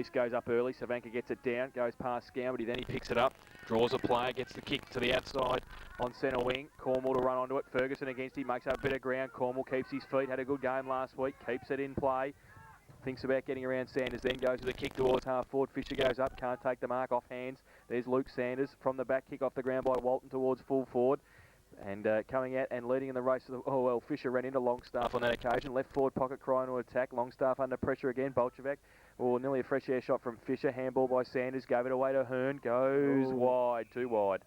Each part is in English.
Weiss goes up early. Savanka gets it down, goes past Scown, but then he picks it up, draws a player, gets the kick to the outside on centre wing. Cornwall to run onto it. Ferguson against him, makes up a bit of ground. Cornwall keeps his feet, had a good game last week, keeps it in play. Thinks about getting around Sanders, then goes with a kick towards half forward. Fisher goes up, can't take the mark, off hands. There's Luke Sanders from the back, kick off the ground by Walton towards full forward. And coming out and leading in the race. Fisher ran into Longstaff on that occasion. Left forward pocket, Corio to attack. Longstaff under pressure again. Bolchevek. Nearly a fresh air shot from Fisher. Handball by Sanders. Gave it away to Hearn. Goes wide, too wide.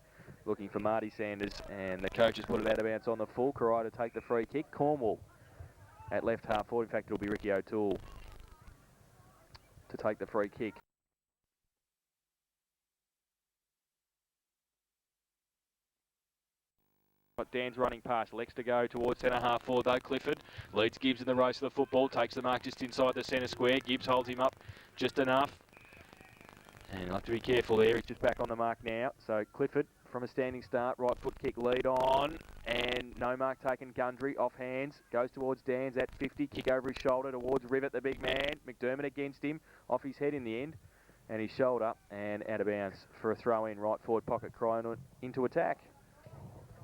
Looking for Marty Sanders. And the coaches put it out of bounds on the full. Corio to take the free kick. Cornwall at left half forward. In fact, it'll be Ricky O'Toole to take the free kick. Dan's running past. Lex to go towards centre half forward though. Clifford leads Gibbs in the race of the football. Takes the mark just inside the centre square. Gibbs holds him up just enough. And you'll have to be careful there. He's just back on the mark now. So Clifford from a standing start. Right foot kick lead on. And no mark taken. Gundry off hands. Goes towards Dan's at 50. Kick over his shoulder towards Rivet, the big man. McDermott against him. Off his head in the end. And his shoulder and out of bounds for a throw in. Right forward pocket. Crying into attack.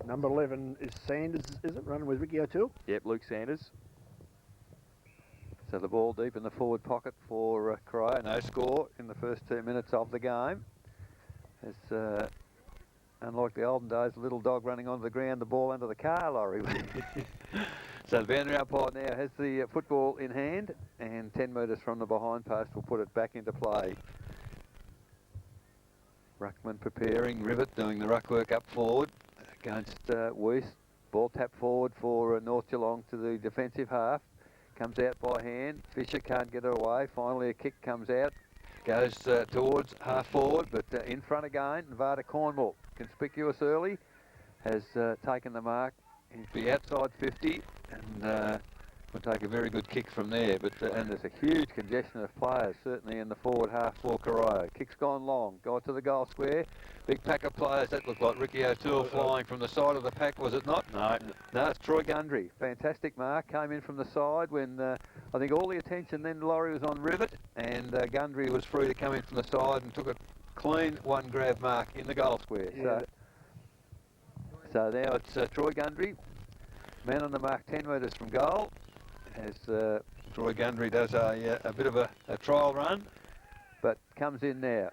Number 11 is Sanders, is it? Running with Ricky O'Toole? Yep, Luke Sanders. So the ball deep in the forward pocket for Corio. No score in the first 2 minutes of the game. It's unlike the olden days, a little dog running onto the ground, the ball under the car lorry. So the boundary umpire now has the football in hand, and 10 metres from the behind post will put it back into play. Ruckman preparing, Rivet doing the ruck work up forward against Weiss. Ball tap forward for North Geelong to the defensive half. Comes out by hand. Fisher can't get it away. Finally a kick comes out. Goes towards half forward, but in front again. Nevada Cornwall, conspicuous early, has taken the mark. He's the outside 50 and will take a very good kick from there. But and there's a huge congestion of players, certainly in the forward half for Corio. Kick's gone long. Got to the goal square. Big pack of players. That looked like Ricky O'Toole flying from the side of the pack, was it not? No, it's Troy Gundry. Fantastic mark. Came in from the side when I think all the attention then Laurie was on Rivet, and Gundry was free to come in from the side and took a clean one grab mark in the goal square. Yeah. So now it's Troy Gundry, man on the mark 10 metres from goal, as Troy Gundry does a bit of a trial run, but comes in now.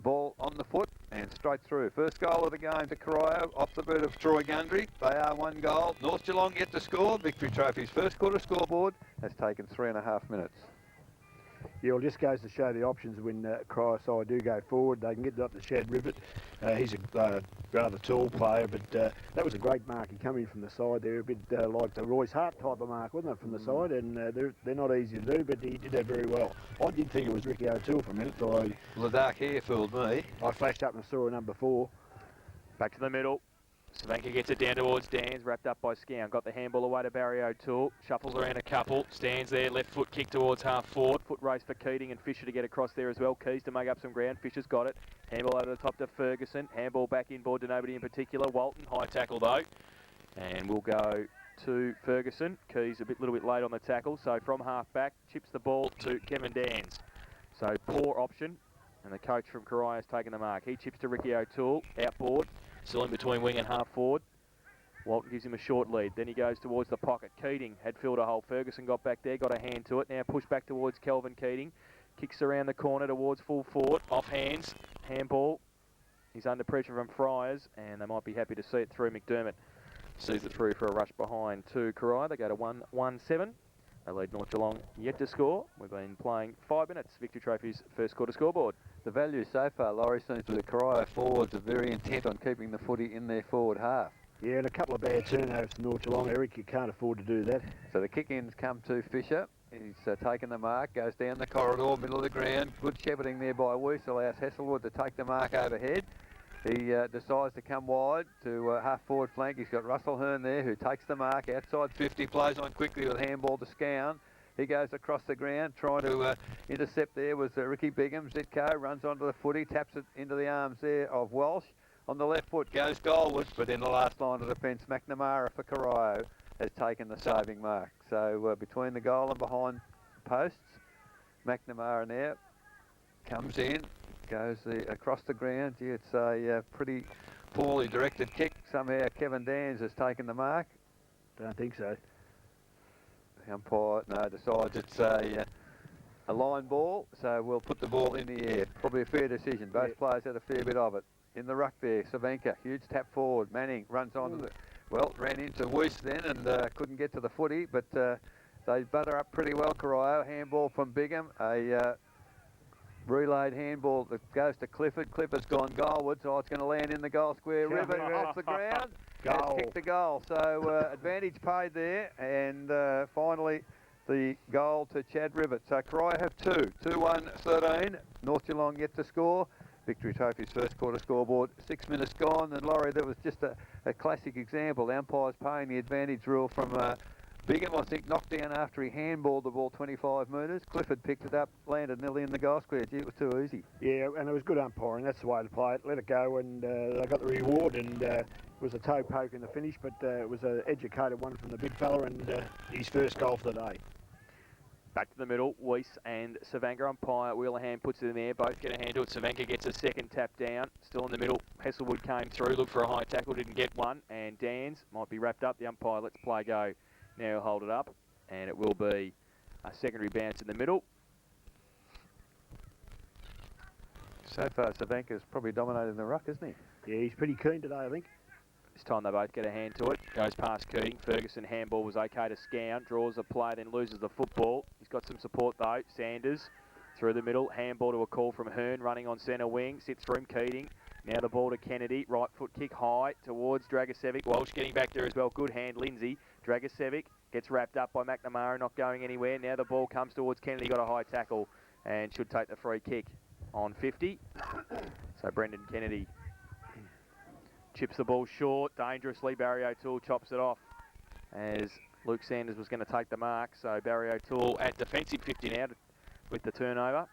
Ball on the foot and straight through. First goal of the game to Corio off the boot of Troy Gundry. They are one goal. North Geelong yet to score. Victory Trophy's first quarter scoreboard has taken 3.5 minutes. Yeah, well, just goes to show the options when Corio side do go forward. They can get it up to Shad Rivet. He's a rather tall player, but that was a great mark. He come in from the side there, a bit like the Royce Hart type of mark, wasn't it, from the side? And they're not easy to do, but he did that very well. I did think it was Ricky O'Toole for a minute. Well, the dark hair fooled me. I flashed up and saw a number 4. Back to the middle. Savanka gets it down towards Dan's, wrapped up by Scown. Got the handball away to Barry O'Toole. Shuffles around a couple. Stands there, left foot kick towards half forward. Foot race for Keating and Fisher to get across there as well. Keys to make up some ground. Fisher's got it. Handball over the top to Ferguson. Handball back inboard to nobody in particular. Walton, high tackle though. And we'll go to Ferguson. Keys a little bit late on the tackle. So from half back, chips the ball to Kevin Dans. So poor option. And the coach from Corio has taken the mark. He chips to Ricky O'Toole, outboard. Still in between wing and half forward. Walton gives him a short lead. Then he goes towards the pocket. Keating had filled a hole. Ferguson got back there, got a hand to it. Now push back towards Kelvin Keating. Kicks around the corner towards full forward. Off hands. Handball. He's under pressure from Friars, and they might be happy to see it through. McDermott sees it through for a rush behind to Corio. They go to 1-1-7. They lead North Geelong yet to score. We've been playing 5 minutes. Victory Trophy's first quarter scoreboard. The value so far, Laurie, seems that the Corio forwards are very intent on keeping the footy in their forward half. Yeah, and a couple of bad turnovers to North Geelong, Eric. You can't afford to do that. So the kick-ins come to Fisher. He's taken the mark, goes down the corridor, middle of the ground. Good shepherding there by Weiss, allows Hasselwood to take the mark overhead. He decides to come wide to half-forward flank. He's got Russell Hearn there, who takes the mark. Outside 50, plays on quickly with handball to Scown. He goes across the ground, trying to intercept there was Ricky Bigham. Zitko runs onto the footy, taps it into the arms there of Walsh. On the left foot goes goalwards, but in the last line of defence, McNamara for Corio has taken the saving mark. So between the goal and behind posts, McNamara now Comes in, goes across the ground. Gee, it's a pretty poorly directed kick. Somehow Kevin Dans has taken the mark. Don't think so. The umpire decides it's a line ball, so we'll put the ball in the air. Probably a fair decision. Both players had a fair bit of it. In the ruck there, Savanka, huge tap forward. Manning runs onto the, ran into Weiss then and couldn't get to the footy, but they butter up pretty well, Corio. Handball from Bigham, a relayed handball that goes to Clifford. Clifford's gone goalward, so it's going to land in the goal square. Rivet off the ground. Goal. Kicked the goal. So advantage paid there, and finally the goal to Chad Rivet. So Corio have 2-1-13. North Geelong yet to score. Victory Trophy's first quarter scoreboard, 6 minutes gone, and Laurie, that was just a classic example. The umpire's paying the advantage rule from Bigham, I think, knocked down after he handballed the ball 25 metres. Clifford picked it up, landed nearly in the goal square. Gee, it was too easy. Yeah, and it was good umpiring. That's the way to play it. Let it go, and they got the reward. And it was a toe poke in the finish, but it was an educated one from the big fella, and his first goal for the day. Back to the middle, Weiss and Savanka umpire. Wheelerham puts it in there, both get a hand to it. Savanka gets a second tap down, still in the middle. Hesselwood came through, looked for a high tackle, didn't get one, and Dans might be wrapped up. The umpire lets play go. Now hold it up, and it will be a secondary bounce in the middle. So far, Savanka's probably dominated the ruck, isn't he? Yeah, he's pretty keen today, I think. This time they both get a hand to it. Goes past Keating. Ferguson handball was okay to Scown. Draws a play, then loses the football. He's got some support though. Sanders through the middle. Handball to a call from Hearn, running on centre wing. Sits through him, Keating. Now the ball to Kennedy. Right foot kick high towards Dragicevic. Walsh getting back there as well. Good hand, Lindsay. Dragicevic gets wrapped up by McNamara, not going anywhere. Now the ball comes towards Kennedy. Got a high tackle and should take the free kick on 50. So Brendan Kennedy chips the ball short, dangerously. Barry O'Toole chops it off as Luke Sanders was going to take the mark. So Barry O'Toole at defensive 50 now with the turnover.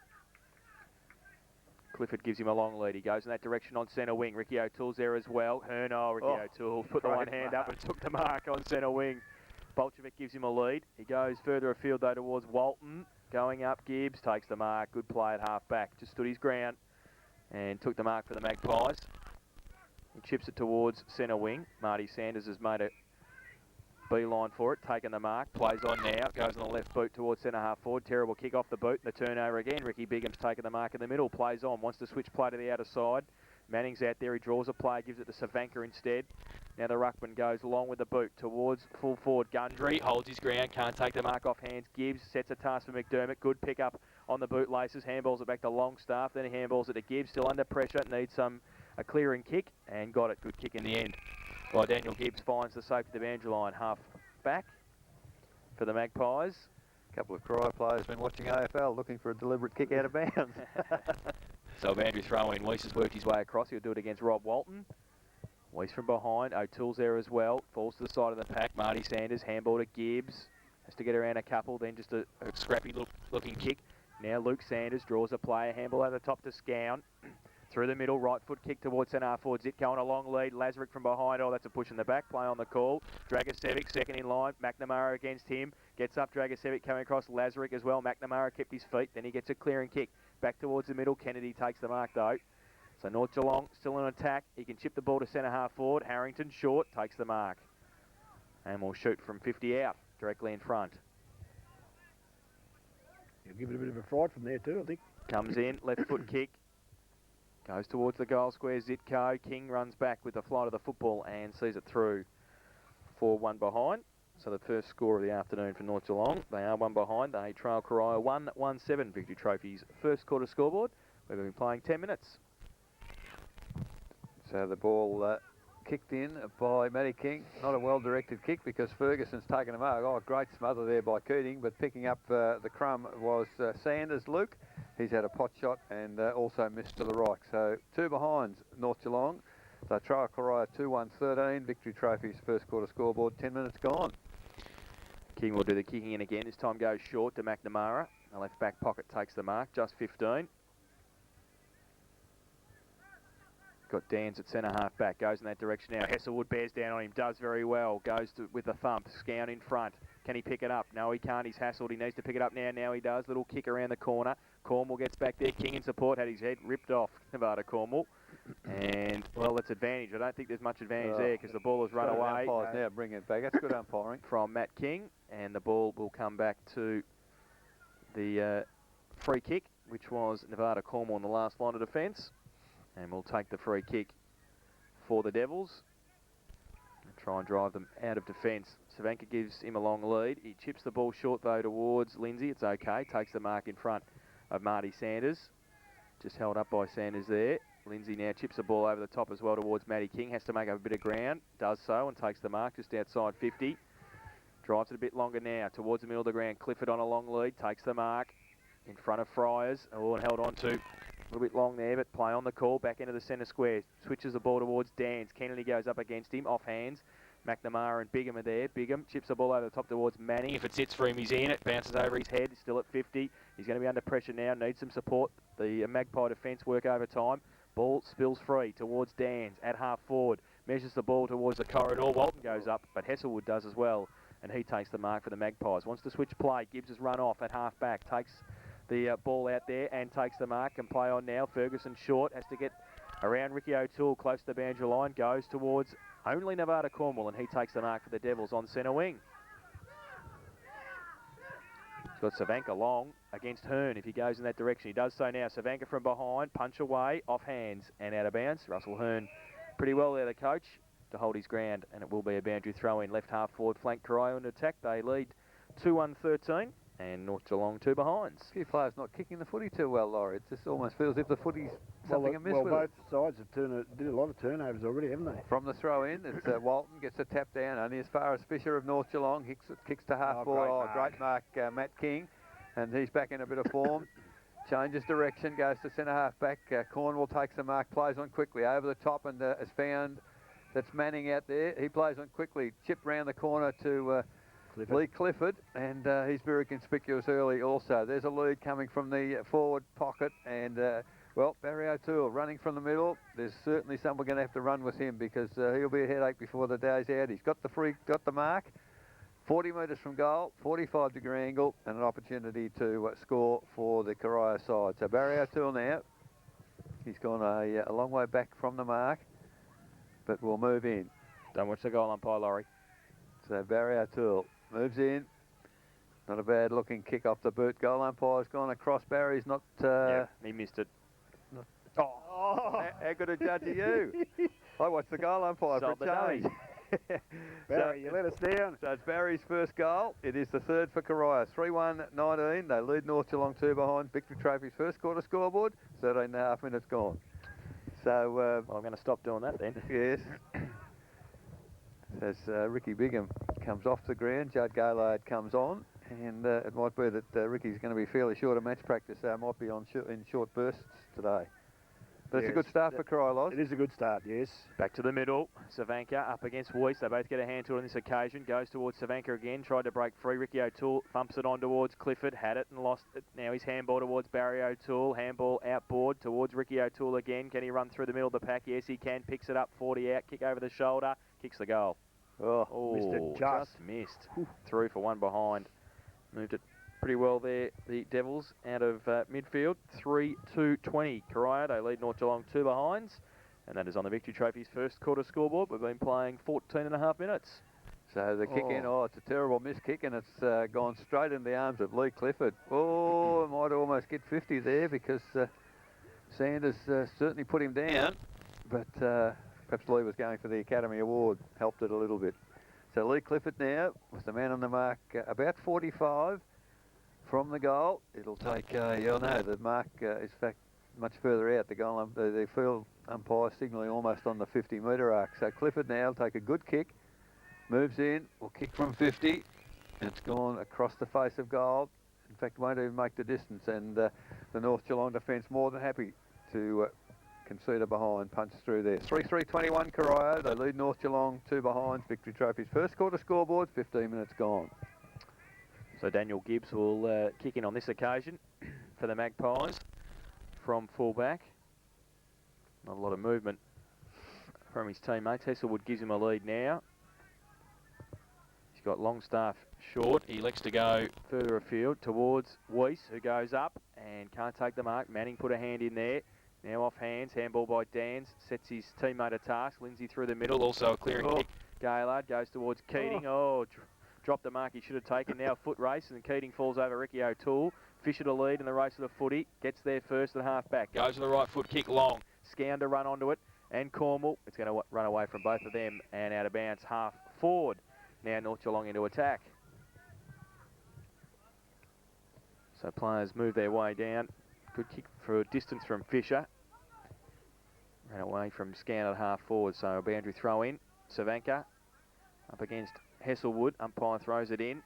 Clifford gives him a long lead. He goes in that direction on centre wing. Ricky O'Toole's there as well. Ricky O'Toole put the one hand up and took the mark on centre wing. Bolchevic gives him a lead. He goes further afield though towards Walton. Going up, Gibbs takes the mark. Good play at half back. Just stood his ground and took the mark for the Magpies. He chips it towards centre wing. Marty Sanders has made a beeline for it, taken the mark, plays on now, goes on the left boot towards centre half forward. Terrible kick off the boot, the turnover again. Ricky Bigham's taken the mark in the middle, plays on, wants to switch play to the outer side. Manning's out there, he draws a play, gives it to Savanka instead. Now the ruckman goes along with the boot towards full forward. Gundry holds his ground, can't take the mark off hands. Gibbs sets a task for McDermott. Good pick up on the bootlaces, handballs it back to Longstaff, then he handballs it to Gibbs, still under pressure, needs a clearing kick, and got it. Good kick in the end. Well, Daniel Gibbs finds the safety of the boundary line, half back for the Magpies. A couple of Corio players been watching AFL looking for a deliberate kick out of bounds. So boundary throw in. Weiss has worked his way across. He'll do it against Rob Walton. Weiss from behind. O'Toole's there as well. Falls to the side of the pack. Marty Sanders, handball to Gibbs. Has to get around a couple, then just a scrappy looking kick. Now Luke Sanders draws a play. Handball at the top to Scown. Through the middle, right foot kick towards centre half forward. Zitko on a long lead. Lazarick from behind. Oh, that's a push in the back. Play on the call. Dragicevic second in line. McNamara against him. Gets up. Dragicevic coming across. Lazarick as well. McNamara kept his feet. Then he gets a clearing kick. Back towards the middle. Kennedy takes the mark though. So North Geelong still in attack. He can chip the ball to centre half forward. Harrington short. Takes the mark. And will shoot from 50 out. Directly in front. He'll give it a bit of a fright from there too, I think. Comes in. Left foot kick. Goes towards the goal square, Zitko. King runs back with the flight of the football and sees it through 4-1 behind. So the first score of the afternoon for North Geelong. They are 1 behind. They trail Corio 1-1-7 Victory Trophy's first quarter scoreboard. We've been playing 10 minutes. So the ball kicked in by Matty King. Not a well-directed kick because Ferguson's taken him out. Oh, great smother there by Keating, but picking up the crumb was Sanders, Luke. He's had a pot shot and also missed to the right. So 2 behinds, North Geelong. They trail Corio 2-1-13. Victory Trophy's first quarter scoreboard, 10 minutes gone. King will do the kicking in again. This time goes short to McNamara. The left back pocket takes the mark, just 15. Got Dans at centre half back, goes in that direction now. Hesselwood bears down on him, does very well, goes with the thump. Scown in front, Can he pick it up? No, he can't. He's hassled. He needs to pick it up now. Now he does. Little kick around the corner. Cornwall gets back there. King in support. Had his head ripped off, Nevada Cornwall. And, well, that's advantage. I don't think there's much advantage there because the ball has run away. Now bring it back. That's good umpiring. From Matt King. And the ball will come back to the free kick, which was Nevada Cornwall in the last line of defence. And we'll take the free kick for the Devils. And try and drive them out of defence. Savanka gives him a long lead. He chips the ball short, though, towards Lindsay. It's okay. Takes the mark in front of Marty Sanders. Just held up by Sanders there. Lindsay now chips the ball over the top as well towards Matty King. Has to make up a bit of ground. Does so and takes the mark just outside 50. Drives it a bit longer now towards the middle of the ground. Clifford on a long lead. Takes the mark in front of Friars. Oh, and held on to. A little bit long there, but play on the call. Back into the centre square. Switches the ball towards Dans. Kennedy goes up against him. Off hands. McNamara and Bigham are there. Bigham chips the ball over the top towards Manning. If it sits for him, he's in. It bounces over his head. He's still at 50. He's going to be under pressure now. Needs some support. The Magpie defence work over time. Ball spills free towards Dans at half forward. Measures the ball towards the corridor. Walton goes up, but Hesselwood does as well. And he takes the mark for the Magpies. Wants to switch play. Gibbs has run off at half back. Takes the ball out there and takes the mark. Can play on now. Ferguson short. Has to get around Ricky O'Toole close to the boundary line. Goes towards only Nevada Cornwall, and he takes the mark for the Devils on centre wing. He's got Savanka long against Hearn if he goes in that direction. He does so now. Savanka from behind, punch away, off hands and out of bounds. Russell Hearn pretty well there, the coach, to hold his ground, and it will be a boundary throw in. Left half forward flank, Corio in attack. They lead 2-1-13, and North Geelong 2 behinds. A few players not kicking the footy too well, Laurie. It just almost feels as if the footy's something amiss with both it. sides have did a lot of turnovers already, haven't they? From the throw in, it's Walton gets a tap down, only as far as Fisher of North Geelong. Kicks to half forward. Great mark, Matt King, and he's back in a bit of form. Changes direction, goes to centre half back. Cornwall takes the mark, plays on quickly over the top, and has found that's Manning out there. He plays on quickly, chipped round the corner to Lee Clifford, and he's very conspicuous early also. There's a lead coming from the forward pocket, and well, Barry O'Toole running from the middle. There's certainly someone going to have to run with him because he'll be a headache before the day's out. He's got the mark, 40 metres from goal, 45-degree angle, and an opportunity to score for the Corio side. So Barry O'Toole now, he's gone a long way back from the mark, but will move in. Don't watch the goal umpire, Laurie. So Barry O'Toole moves in. Not a bad looking kick off the boot. Goal umpire's gone across. Barry's not... yeah, he missed it. How good a judge are you? I watched the goal umpire for a change. Barry, you let us down. So it's Barry's first goal. It is the third for Corio. 3-1-19. They lead North Geelong 2 behind. Victory Trophy's first quarter scoreboard. 13.5 minutes gone. So... well, I'm going to stop doing that then. Yes. As Ricky Bigham comes off the ground, Judd Gaylard comes on, and it might be that Ricky's going to be fairly short of match practice, so it might be on in short bursts today. But yes, it's a good start for Corio, Loz. It is a good start, yes. Back to the middle. Savanka up against Weiss. They both get a hand to it on this occasion. Goes towards Savanka again. Tried to break free. Ricky O'Toole thumps it on towards Clifford. Had it and lost it. Now he's handball towards Barry O'Toole. Handball outboard towards Ricky O'Toole again. Can he run through the middle of the pack? Yes, he can. Picks it up. 40 out. Kick over the shoulder. Kicks the goal. Oh, missed it just missed. Through for one behind. Moved it pretty well there, the Devils, out of midfield. 3-2-20. Corio, they lead North Geelong 2 behinds. And that is on the Victory Trophy's first quarter scoreboard. We've been playing 14.5 minutes. So the kick in, it's a terrible miss kick, and it's gone straight in the arms of Lee Clifford. Oh, might almost get 50 there because Sanders certainly put him down. But... perhaps Lee was going for the Academy Award, helped it a little bit. So Lee Clifford now, with the man on the mark, about 45 from the goal. It'll take, the mark is in fact much further out. The goal, the field umpire signalling almost on the 50-metre arc. So Clifford now will take a good kick, moves in, will kick from 50. It's gone across the face of goal. In fact, won't even make the distance. And the North Geelong defence more than happy to... concede a behind, punch through there. 3-3-21 Corio. They lead North Geelong 2 behinds. Victory Trophy's first quarter scoreboard, 15 minutes gone. So Daniel Gibbs will kick in on this occasion for the Magpies from fullback. Not a lot of movement from his teammates. Hesselwood gives him a lead now. He's got Longstaff short. He elects to go further afield towards Weiss, who goes up and can't take the mark. Manning put a hand in there. Now off hands, handball by Dans, sets his teammate a task. Lindsay through the middle, also a clearing kick. Gaylard goes towards Keating. Dropped the mark he should have taken. Now a foot race, and Keating falls over Ricky O'Toole. Fisher to lead in the race of the footy. Gets there first at half back. Goes to the right foot kick long. Scown to run onto it. And Cornwall, it's going to run away from both of them and out of bounds half forward. Now North Geelong into attack. So players move their way down. Good kick for a distance from Fisher. Ran away from Scan at half forward, so a boundary throw in. Savanka up against Hesselwood. Umpire throws it in.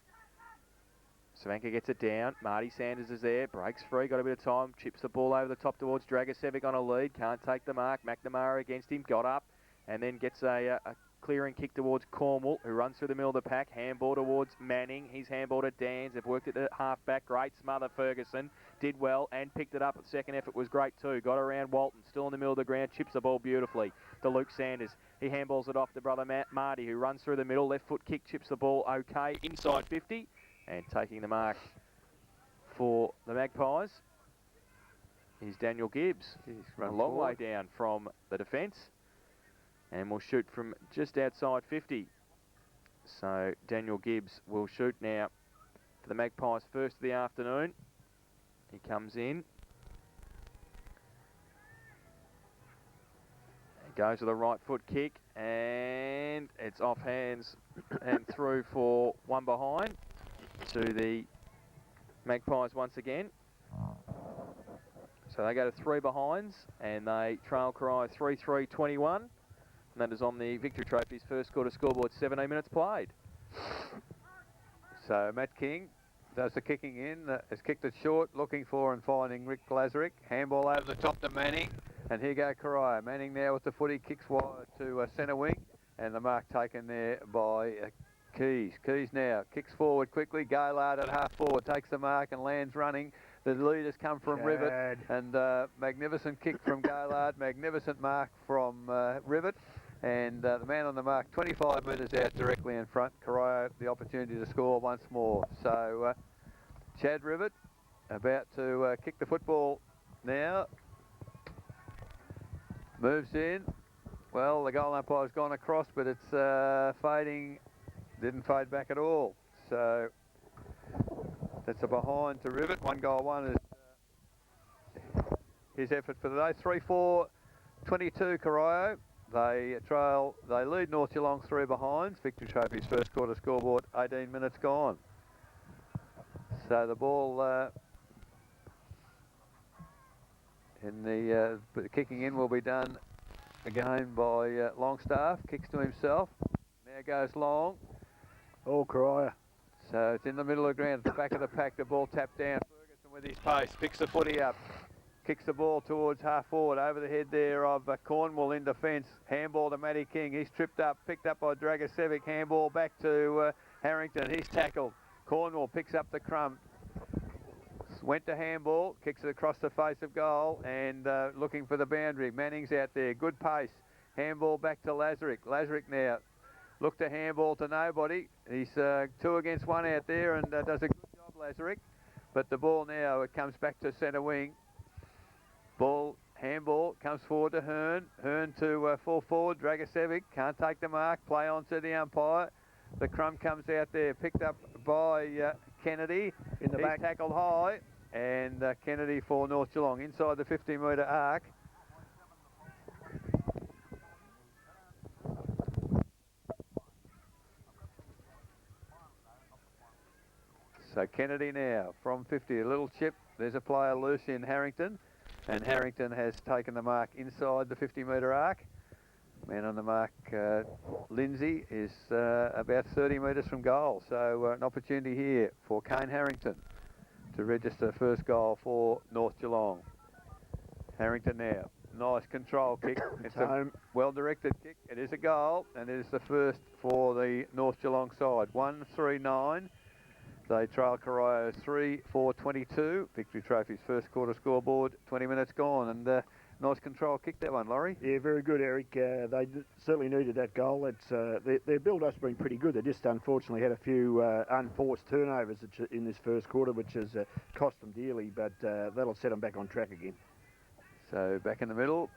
Savanka gets it down. Marty Sanders is there. Breaks free. Got a bit of time. Chips the ball over the top towards Dragicevic on a lead. Can't take the mark. McNamara against him. Got up and then gets a clearing kick towards Cornwall, who runs through the middle of the pack. Handball towards Manning. He's handball to Dans. They've worked it at half back. Great smother. Ferguson did well and picked it up. The second effort was great too. Got around Walton. Still in the middle of the ground. Chips the ball beautifully to Luke Sanders. He handballs it off to brother Marty, who runs through the middle. Left foot kick. Chips the ball okay. Inside 50. And taking the mark for the Magpies is Daniel Gibbs. He's run a long way down from the defence and will shoot from just outside 50. So Daniel Gibbs will shoot now for the Magpies first of the afternoon. He comes in. He goes with a right foot kick and it's off hands and through for one behind to the Magpies once again. So they go to 3 behinds and they trail cry 3-3-21. And that is on the Victory Trophy's first quarter scoreboard, 17 minutes played. So Matt King does the kicking in, has kicked it short, looking for and finding Rick Glazerick. Handball over the top to Manning. And here go Corio. Manning now with the footy, kicks wide to centre wing. And the mark taken there by Keys. Keys now kicks forward quickly. Gaylard at half forward takes the mark and lands running. The leaders come from Rivet, and magnificent kick from Gaylard. Magnificent mark from Rivet, and the man on the mark 25 metres out directly in front. Corio the opportunity to score once more. So Chad Rivet about to kick the football now. Moves in. Well, the goal umpire's gone across, but it's fading. Didn't fade back at all. So that's a behind to Rivet. 1 goal 1 is his effort for the day. 3-4-22 Corio. They lead North Geelong 3 behinds. Victory Trophy's first quarter scoreboard, 18 minutes gone. So the ball in the kicking in will be done again by Longstaff. Kicks to himself. Now goes Long. Corio. So it's in the middle of the ground, at the back of the pack, the ball tapped down. Ferguson with his pace, picks the footy up, kicks the ball towards half forward, over the head there of Cornwall in defence. Handball to Matty King, he's tripped up, picked up by Dragicevic. Handball back to Harrington, he's tackled. Cornwall picks up the crumb, went to handball, kicks it across the face of goal and looking for the boundary. Manning's out there, good pace. Handball back to Lazarick. Lazarick now. Look to handball to nobody. He's 2 against 1 out there and does a good job, Lazarick. But the ball now, it comes back to centre wing. Handball comes forward to Hearn. Hearn to full forward. Dragicevic can't take the mark. Play on to the umpire. The crumb comes out there, picked up by Kennedy. In the back. Tackled high. And Kennedy for North Geelong inside the 50-metre arc. So Kennedy now from 50, a little chip. There's a player loose in Harrington, and Harrington has taken the mark inside the 50-metre arc. Man on the mark, Lindsay, is about 30 metres from goal. So an opportunity here for Kane Harrington to register first goal for North Geelong. Harrington now, nice control kick. It's a well-directed kick. It is a goal, and it is the first for the North Geelong side. 1-3-9. They trail Corio 3-4-22. Victory Trophy's first quarter scoreboard, 20 minutes gone. And nice control kick, that one, Laurie. Yeah, very good, Eric. They certainly needed that goal. It's their build-up's been pretty good. They just unfortunately had a few unforced turnovers in this first quarter, which has cost them dearly, but that'll set them back on track again. So back in the middle,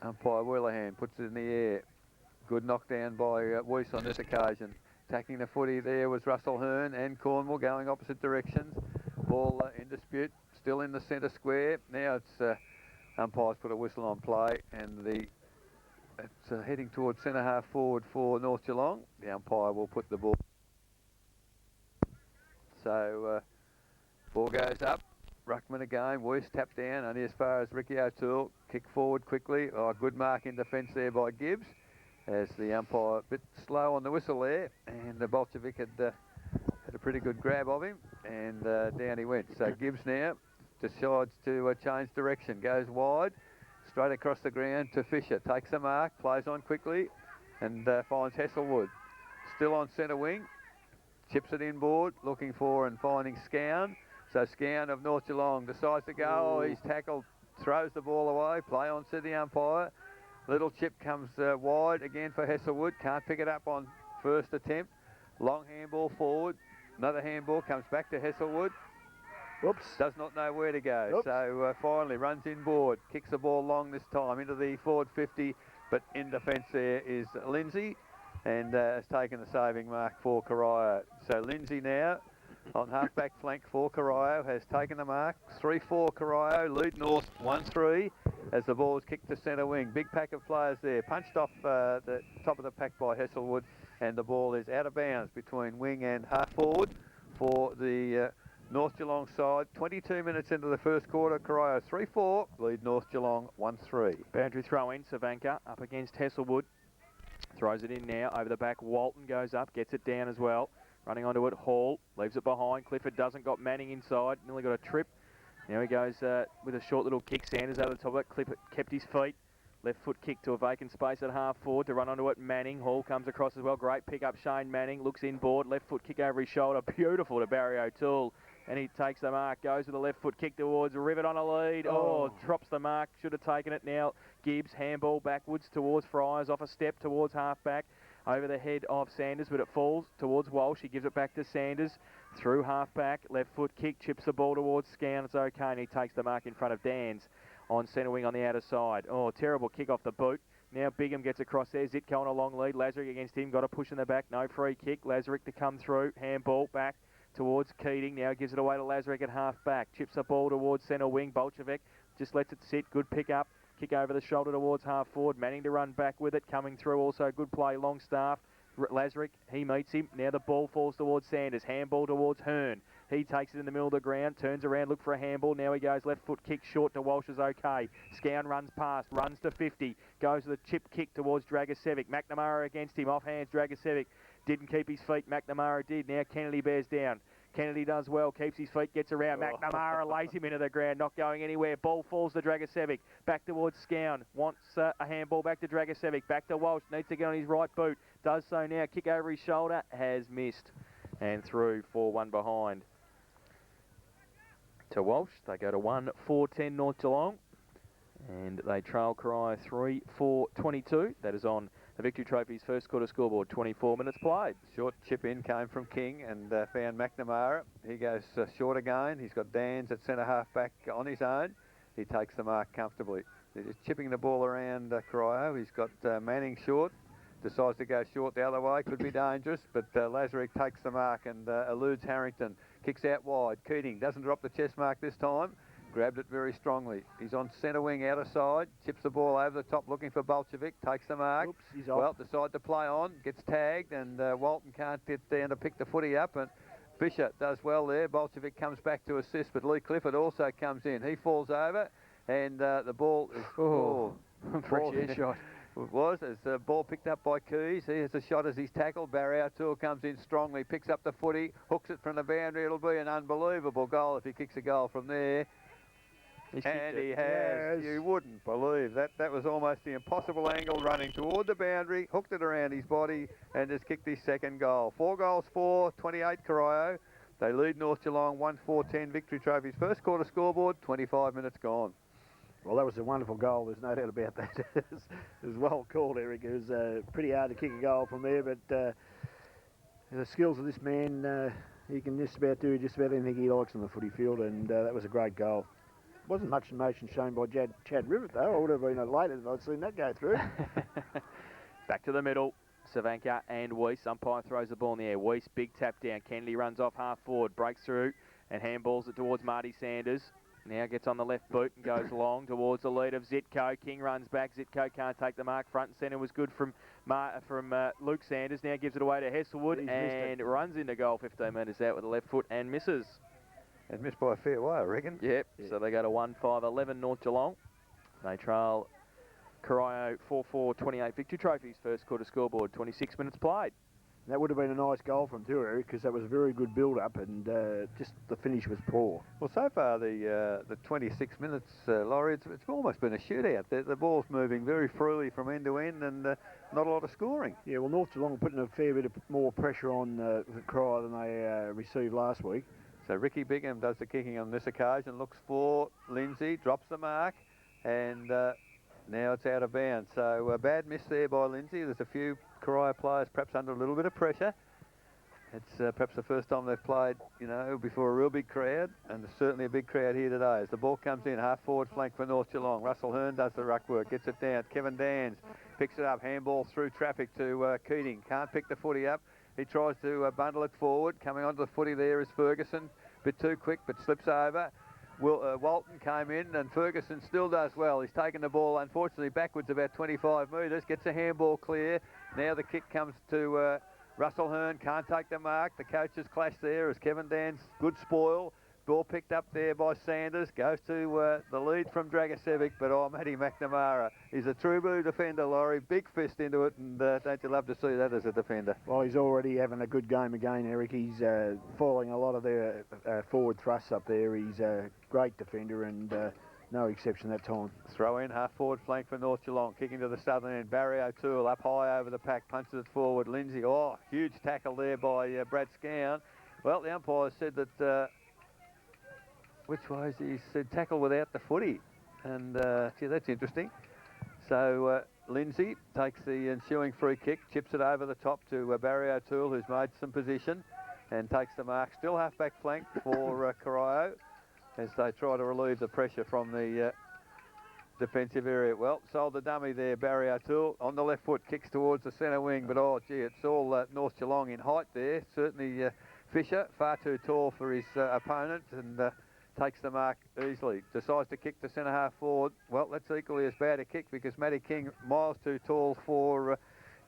umpire Wheelahan puts it in the air. Good knockdown by Weiss on this occasion. Attacking the footy there was Russell Hearn and Cornwall going opposite directions. Ball in dispute, still in the centre square. Now it's umpires put a whistle on play, and it's heading towards centre half forward for North Geelong. The umpire will put the ball. So ball goes up. Ruckman again. Weiss taps down only as far as Ricky O'Toole. Kick forward quickly. Oh, good mark in defence there by Gibbs. As the umpire a bit slow on the whistle there, and the Bolshevik had a pretty good grab of him, and down he went. So Gibbs now decides to change direction, goes wide, straight across the ground to Fisher, takes the mark, plays on quickly, and finds Heselwood. Still on centre wing, chips it inboard, looking for and finding Scown. So Scown of North Geelong decides to go, he's tackled, throws the ball away, play on to the umpire. Little chip comes wide again for Heselwood. Can't pick it up on first attempt. Long handball forward. Another handball comes back to Heselwood. Oops. Does not know where to go. Oops. So finally runs inboard. Kicks the ball long this time into the forward 50. But in defence there is Lindsay. And has taken the saving mark for Corio. So Lindsay now on half-back flank for Corio has taken the mark. 3-4 Corio. Lead North 1-3. As the ball is kicked to centre wing. Big pack of players there. Punched off the top of the pack by Heselwood, and the ball is out of bounds between wing and half forward for the North Geelong side. 22 minutes into the first quarter. Corio 3-4. Lead North Geelong 1-3. Boundary throw in. Savanka up against Heselwood. Throws it in now. Over the back. Walton goes up. Gets it down as well. Running onto it. Hall. Leaves it behind. Clifford doesn't got Manning inside. Nearly got a trip. Now he goes with a short little kick. Sanders over the top of it. Clifford kept his feet. Left foot kick to a vacant space at half forward to run onto it. Manning. Hall comes across as well. Great pick up. Shane Manning looks inboard. Left foot kick over his shoulder. Beautiful to Barry O'Toole. And he takes the mark. Goes with a left foot kick towards Rivet on a lead. Oh, drops the mark. Should have taken it now. Gibbs. Handball backwards towards Fryers. Off a step towards half back. Over the head of Sanders, but it falls towards Walsh. He gives it back to Sanders. Through half-back, left foot kick, chips the ball towards Scown. It's okay, and he takes the mark in front of Dans on centre wing on the outer side. Oh, terrible kick off the boot. Now Bigham gets across there. Zitko on a long lead. Lazarick against him. Got a push in the back. No free kick. Lazarick to come through. Handball back towards Keating. Now gives it away to Lazarick at half-back. Chips the ball towards centre wing. Bolshevik just lets it sit. Good pick up. Kick over the shoulder towards half forward. Manning to run back with it. Coming through also. Good play. Longstaff. Lazarick, he meets him. Now the ball falls towards Sanders. Handball towards Hearn. He takes it in the middle of the ground, turns around, look for a handball. Now he goes left foot kick short to Walsh is okay. Scown runs past, runs to 50. Goes with a chip kick towards Dragicevic. McNamara against him, off hands Dragicevic. Didn't keep his feet, McNamara did. Now Kennedy bears down. Kennedy does well, keeps his feet, gets around. McNamara lays him into the ground, not going anywhere. Ball falls to Dragicevic. Back towards Scown. Wants a handball back to Dragicevic. Back to Walsh. Needs to get on his right boot. Does so now. Kick over his shoulder. Has missed. And through for one behind. To Walsh. They go to 1-4-10 North Geelong. And they trail Corio 3-4-22. That is on the Victory Trophy's first quarter scoreboard. 24 minutes played. Short chip in came from King and found McNamara. He goes short again. He's got Dans at centre half back on his own. He takes the mark comfortably. They're just chipping the ball around Corio. He's got Manning short. Decides to go short the other way. Could be dangerous, but Lazarick takes the mark and eludes Harrington. Kicks out wide. Keating doesn't drop the chest mark this time. Grabbed it very strongly. He's on centre wing outer side. Chips the ball over the top looking for Bolshevik. Takes the mark. Oops, he's off. Well, decide to play on. Gets tagged and Walton can't get down to pick the footy up. And Fisher does well there. Bolshevik comes back to assist, but Lee Clifford also comes in. He falls over and the ball is... Fresh air shot. It was, as the ball picked up by Keys. He has a shot as he's tackled. Barry O'Toole comes in strongly, picks up the footy, hooks it from the boundary. It'll be an unbelievable goal if he kicks a goal from there. And he has. Yes. You wouldn't believe that. That was almost the impossible angle, running toward the boundary, hooked it around his body, and just kicked his second goal. 4 goals for 28 Corio. They lead North Geelong 1-4-10 Victory Trophy's first quarter scoreboard. 25 minutes gone. Well, that was a wonderful goal. There's no doubt about that. It was well called, Eric. It was pretty hard to kick a goal from there, but the skills of this man, he can just about do just about anything he likes on the footy field, and that was a great goal. Wasn't much emotion shown by Chad Rivet, though. I would have been elated if I'd seen that go through. Back to the middle. Savanka and Weiss. Umpire throws the ball in the air. Weiss, big tap down. Kennedy runs off half forward, breaks through and handballs it towards Marty Sanders. Now gets on the left boot and goes long towards the lead of Zitko. King runs back. Zitko can't take the mark. Front and centre was good from Luke Sanders. Now gives it away to Hesselwood and runs into goal 15 metres out with the left foot and misses. And missed by a fair way, I reckon. Yep. So they go to 1-5-11 North Geelong. They trail Corio 4-4 28 victory trophies. First quarter scoreboard, 26 minutes played. That would have been a nice goal from too, Eric, because that was a very good build-up, and just the finish was poor. Well, so far the 26 minutes, Laurie, it's almost been a shootout. The ball's moving very freely from end to end, and not a lot of scoring. Yeah, well, North Geelong putting a fair bit more pressure on the Corio than they received last week. So Ricky Bigham does the kicking on this occasion, looks for Lindsay, drops the mark, and now it's out of bounds. So a bad miss there by Lindsay. There's a few Corio players perhaps under a little bit of pressure. It's perhaps the first time they've played, you know, before a real big crowd, and there's certainly a big crowd here today. As the ball comes in, half forward flank for North Geelong. Russell Hearn does the ruck work, gets it down. Kevin Dans picks it up, handball through traffic to Keating. Can't pick the footy up. He tries to bundle it forward. Coming onto the footy there is Ferguson. Bit too quick, but slips over. Walton came in, and Ferguson still does well. He's taken the ball, unfortunately, backwards about 25 metres, gets a handball clear. Now the kick comes to Russell Hearn, can't take the mark. The coaches clash there as Kevin Dans, good spoil. Ball picked up there by Sanders, goes to the lead from Dragicevic, but Matty McNamara is a true blue defender, Laurie. Big fist into it, and don't you love to see that as a defender? Well, he's already having a good game again, Eric. He's foiling a lot of their forward thrusts up there. He's a great defender, and no exception that time. Throw in, half forward flank for North Geelong, kicking to the southern end. Barry O'Toole up high over the pack, punches it forward. Lindsay, huge tackle there by Brad Scown. Well, the umpire said that... which way he said tackle without the footy, and gee, that's interesting. So Lindsay takes the ensuing free kick, chips it over the top to Barry O'Toole, who's made some position, and takes the mark. Still half-back flank for Corio as they try to relieve the pressure from the defensive area. Well, sold the dummy there, Barry O'Toole. On the left foot, kicks towards the centre wing, but it's all North Geelong in height there. Certainly Fisher, far too tall for his opponent, and takes the mark easily. Decides to kick the centre half forward. Well, that's equally as bad a kick because Matty King, miles too tall for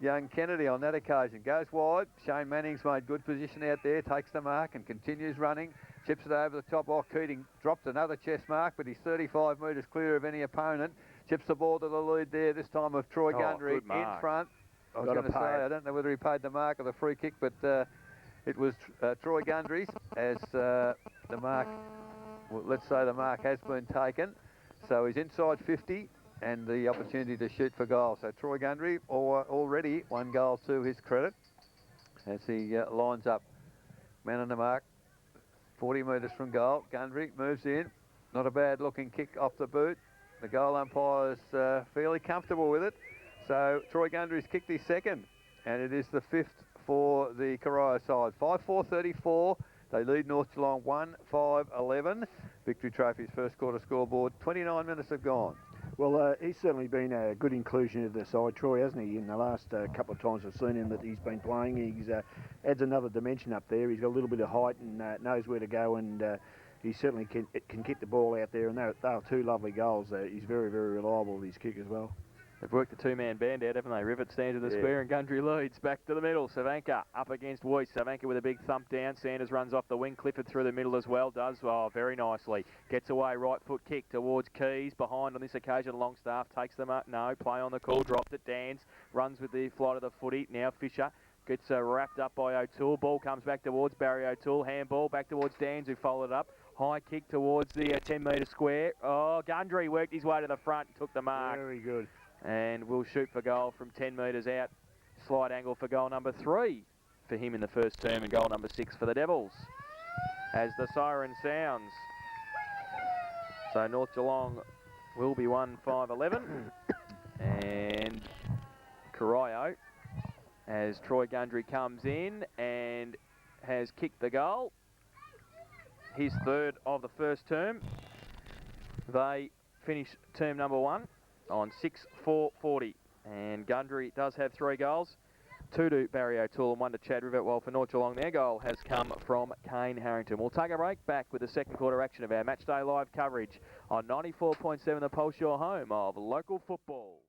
young Kennedy on that occasion. Goes wide. Shane Manning's made good position out there, takes the mark and continues running. Chips it over the top. Keating dropped another chest mark, but he's 35 metres clear of any opponent. Chips the ball to the lead there, this time of Troy Gundry in front. I was going to say, I don't know whether he paid the mark or the free kick, but it was Troy Gundry's as the mark... Well, let's say the mark has been taken. So he's inside 50 and the opportunity to shoot for goal. So Troy Gundry already 1 goal to his credit as he lines up. Man on the mark, 40 metres from goal. Gundry moves in. Not a bad looking kick off the boot. The goal umpire's fairly comfortable with it. So Troy Gundry's kicked his second, and it is the 5th for the Corio side. 5-4-34. They lead North Geelong 1-5-11. Victory Trophy's first quarter scoreboard. 29 minutes have gone. Well, he's certainly been a good inclusion of the side, Troy, hasn't he? In the last couple of times I've seen him that he's been playing, he's adds another dimension up there. He's got a little bit of height and knows where to go, and he certainly can kick the ball out there. And they are 2 lovely goals. He's very, very reliable with his kick as well. They've worked the 2-man band out, haven't they? Rivet stands in the square and Gundry leads. Back to the middle. Savanka up against Weiss. Savanka with a big thump down. Sanders runs off the wing. Clifford through the middle as well. Does very nicely. Gets away. Right foot kick towards Keys. Behind on this occasion. Longstaff takes them up. No. Play on the call. Dropped it. Dans runs with the flight of the footy. Now Fisher gets wrapped up by O'Toole. Ball comes back towards Barry O'Toole. Handball back towards Dans, who followed up. High kick towards the 10-metre square. Gundry worked his way to the front and took the mark. Very good. And will shoot for goal from 10 metres out. Slight angle for goal number 3 for him in the first term, and goal number 6 for the Devils. As the siren sounds. So North Geelong will be 1-5-11. And Corio, as Troy Gundry comes in and has kicked the goal. His third of the first term. They finish term number 1 on 6-4-40. And Gundry does have 3 goals. 2 to Barry O'Toole and 1 to Chad Rivet, while for North Geelong their goal has come from Kane Harrington. We'll take a break, back with the second quarter action of our Matchday Live coverage on 94.7 The Pulse, your home of local football.